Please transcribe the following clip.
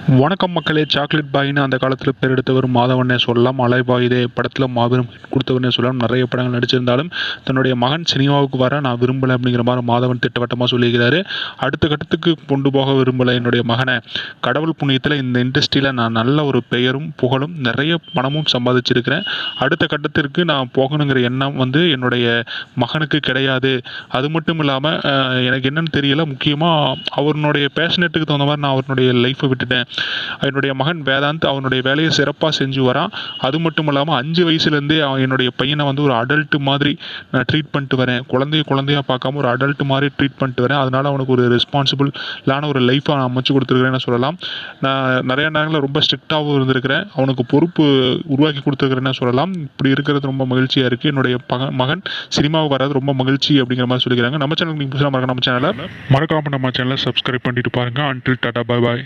வணக்கம் மக்களே. சாக்லேட் பாய்னு அந்த காலத்தில் பேர் எடுத்தவர் மாதவனே சொல்லலாம். அலைபாயுதே படத்தில் மாபெரும் hit கொடுத்தவர்னே சொல்லலாம். நிறைய படங்கள் நடிச்சிருந்தாலும் தன்னுடைய மகன் சினிமாவுக்கு வர நான் விரும்பலை அப்படிங்கிற மாதிரி மாதவன் திட்டவட்டமாக சொல்லியிருக்கிறாரு. அடுத்த கட்டத்துக்கு கொண்டு போக விரும்பலை என்னுடைய மகனை. கடவுள் புண்ணியத்தில் இந்த இண்டஸ்ட்ரியில் நான் நல்ல ஒரு பெயரும் புகழும் நிறைய பணமும் சம்பாதிச்சிருக்கிறேன். அடுத்த கட்டத்திற்கு நான் போகணுங்கிற எண்ணம் என்னுடைய மகனுக்கு கிடையாது. அது மட்டும் இல்லாமல் எனக்கு என்னன்னு தெரியல, முக்கியமாக அவனுடைய பேஷனேட்டுக்கு தகுந்த மாதிரி நான் அவனுடைய லைஃப்பை விட்டுட்டேன். என்னுடைய மகன் வேதாந்த் அவனுடைய வேலையை சிறப்பாக செஞ்சு வரான். அது மட்டும் இல்லாமல் 5 வயசுலேருந்தே என்னுடைய பையனை ஒரு அடல்ட் மாதிரி நான் ட்ரீட் பண்ணிட்டு வரேன். குழந்தையாக பார்க்காம ஒரு அடல்ட் மாதிரி ட்ரீட் பண்ணிட்டு வரேன். அதனால் அவனுக்கு ஒரு ரெஸ்பான்சிபிளான ஒரு லைஃப்பை நான் அமைச்சு கொடுத்துருக்கிறேன்னு சொல்லலாம். நான் நிறைய நேரங்களில் ரொம்ப ஸ்ட்ரிக்டாகவும் இருந்திருக்கிறேன். அவனுக்கு பொறுப்பு உருவாக்கி கொடுத்துருக்கிறேன்னு சொல்லலாம். இப்படி இருக்கிறது ரொம்ப மகிழ்ச்சியாக இருக்குது. என்னுடைய மகன் சினிமாவுக்கு வராது ரொம்ப மகிழ்ச்சி அப்படிங்கிற மாதிரி சொல்லிக்கிறாங்க. நம்ம சேனலுக்கு நீங்கள் புதுசாக மறக்க நம்ம சேனலை சப்ஸ்கிரைப் பண்ணிட்டு பாருங்கள். அன்டில் டாடா, பாய் பாய்.